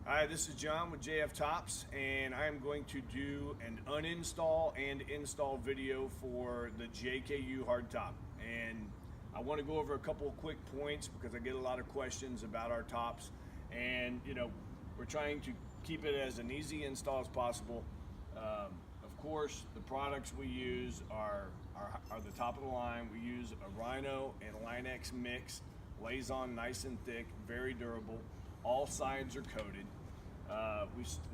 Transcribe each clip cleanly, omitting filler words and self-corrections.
Hi, this is John with JF Tops, and I am going to do an uninstall and install video for the JKU hardtop. And I want to go over a couple of quick points because I get a lot of questions about our tops. And we're trying to keep it as an easy install as possible. Of course, the products we use are the top of the line. We use a Rhino and Line-X mix, lays on nice and thick, very durable. All sides are coated.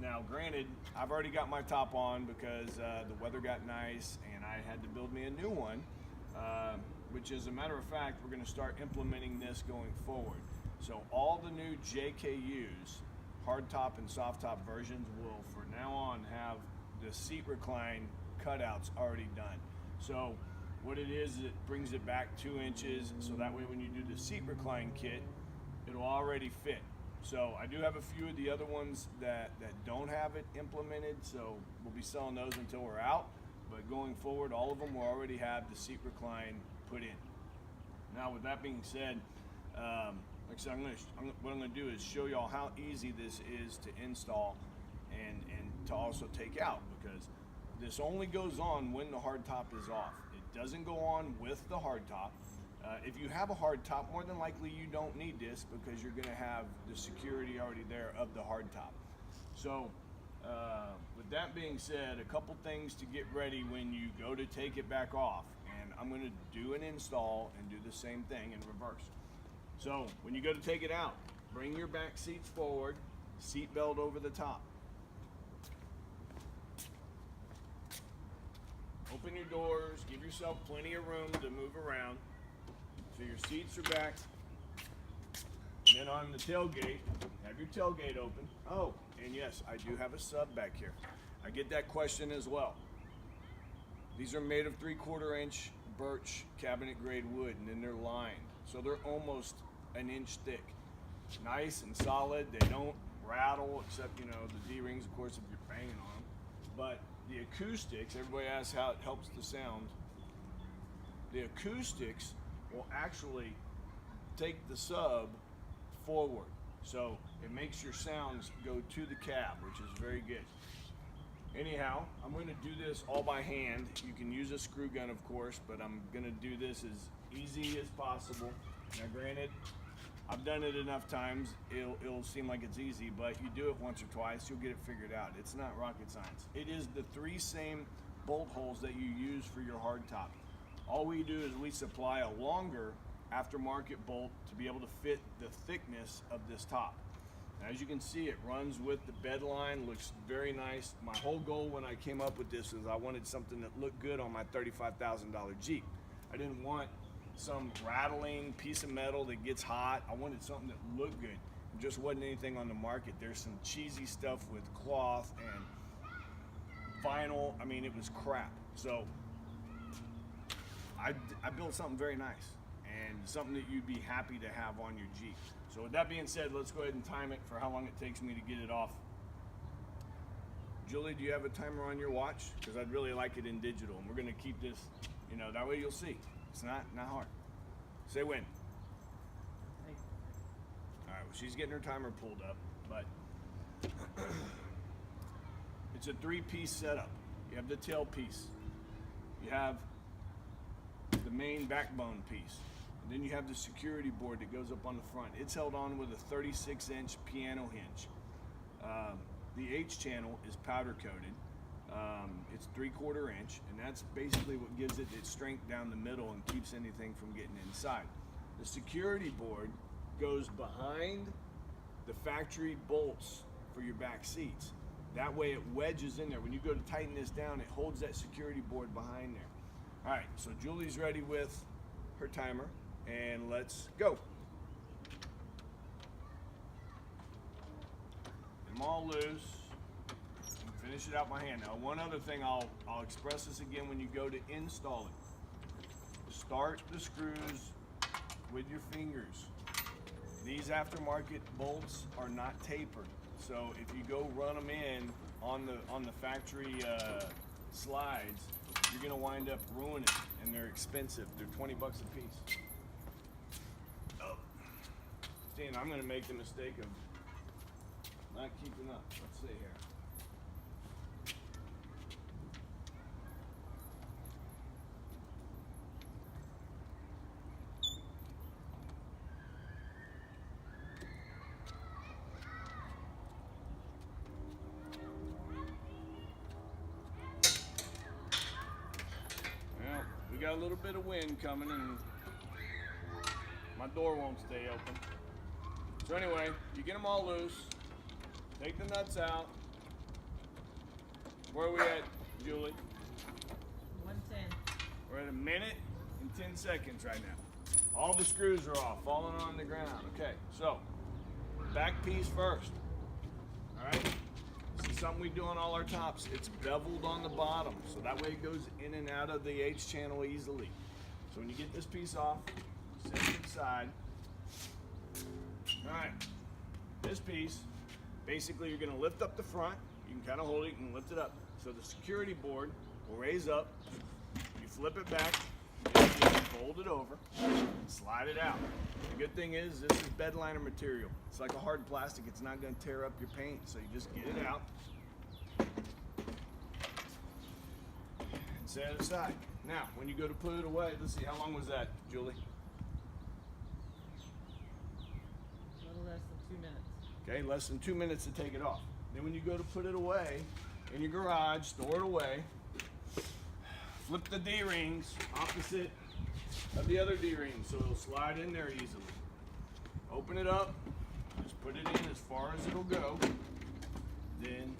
Now, granted, I've already got my top on because the weather got nice and I had to build me a new one, which, as a matter of fact, we're going to start implementing this going forward. So all the new JKUs, hard top and soft top versions, will from now on have the seat recline cutouts already done. So what it is, it brings it back 2 inches, so that way when you do the seat recline kit, it'll already fit. So I do have a few of the other ones that don't have it implemented, so we'll be selling those until we're out. But going forward, all of them will already have the seat recline put in. Now, with that being said, like I said, what I'm going to do is show y'all how easy this is to install and to also take out, because this only goes on when the hard top is off. It doesn't go on with the hard top. If you have a hard top, more than likely you don't need this because you're going to have the security already there of the hard top. So with that being said, a couple things to get ready when you go to take it back off. And I'm going to do an install and do the same thing in reverse. So when you go to take it out, bring your back seats forward, seat belt over the top. Open your doors, give yourself plenty of room to move around. So your seats are back. And then on the tailgate, have your tailgate open. Oh, and yes, I do have a sub back here. I get that question as well. These are made of 3/4 inch birch cabinet grade wood, and then they're lined. So they're almost an inch thick. Nice and solid. They don't rattle, except, the D-rings, of course, if you're banging on them. But the acoustics, everybody asks how it helps the sound. The acoustics will actually take the sub forward. So it makes your sounds go to the cab, which is very good. Anyhow, I'm going to do this all by hand. You can use a screw gun, of course, but I'm going to do this as easy as possible. Now, granted, I've done it enough times, it'll seem like it's easy, but you do it once or twice, you'll get it figured out. It's not rocket science. It is the 3 same bolt holes that you use for your hardtop. All we do is we supply a longer aftermarket bolt to be able to fit the thickness of this top. Now, as you can see, it runs with the bed line, looks very nice. My whole goal when I came up with this is I wanted something that looked good on my $35,000 Jeep. I didn't want some rattling piece of metal that gets hot. I wanted something that looked good. There just wasn't anything on the market. There's some cheesy stuff with cloth and vinyl. I mean, it was crap. So I built something very nice and something that you'd be happy to have on your Jeep. So with that being said, let's go ahead and time it for how long it takes me to get it off. Julie, do you have a timer on your watch? Because I'd really like it in digital, and we're going to keep this, that way you'll see. It's not hard. Say when. Hey. All right, well, she's getting her timer pulled up, but it's a 3-piece setup. You have the tail piece. You have the main backbone piece. And then you have the security board that goes up on the front. It's held on with a 36-inch piano hinge. The H channel is powder coated. It's 3/4 inch, and that's basically what gives it its strength down the middle and keeps anything from getting inside. The security board goes behind the factory bolts for your back seats. That way it wedges in there. When you go to tighten this down, it holds that security board behind there. All right, so Julie's ready with her timer, and let's go. Get them all loose. Finish it out by hand. Now, one other thing, I'll express this again when you go to install it. Start the screws with your fingers. These aftermarket bolts are not tapered, so if you go run them in on the factory slides, you're gonna wind up ruining it, and they're expensive. They're 20 bucks a piece. Oh. See, and I'm gonna make the mistake of not keeping up. Let's see here. Well, we got a little bit of wind coming and my door won't stay open. So anyway, you get them all loose, take the nuts out. Where are we at, Julie? 110. We're at 1 minute and 10 seconds right now. All the screws are off, falling on the ground. Okay, so back piece first. All right, this is something we do on all our tops. It's beveled on the bottom, so that way it goes in and out of the H channel easily. So when you get this piece off, set it aside. All right, this piece, basically you're gonna lift up the front. You can kind of hold it and lift it up. So the security board will raise up. You flip it back, you fold it over, slide it out. The good thing is this is bed liner material. It's like a hard plastic. It's not gonna tear up your paint. So you just get it out and set it aside. Now, when you go to put it away, let's see, how long was that, Julie? A little less than 2 minutes. Okay, less than 2 minutes to take it off. Then when you go to put it away in your garage, store it away, flip the D-rings opposite of the other D-rings so it'll slide in there easily. Open it up, just put it in as far as it'll go. Then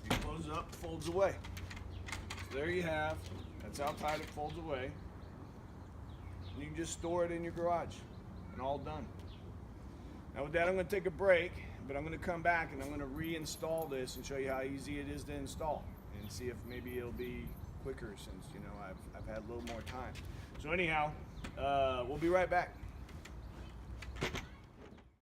you close it up, folds away. So there you have, that's how tight it folds away. And you can just store it in your garage and all done. Now with that, I'm going to take a break, but I'm going to come back and I'm going to reinstall this and show you how easy it is to install and see if maybe it'll be quicker since, you know, I've had a little more time. So anyhow, we'll be right back.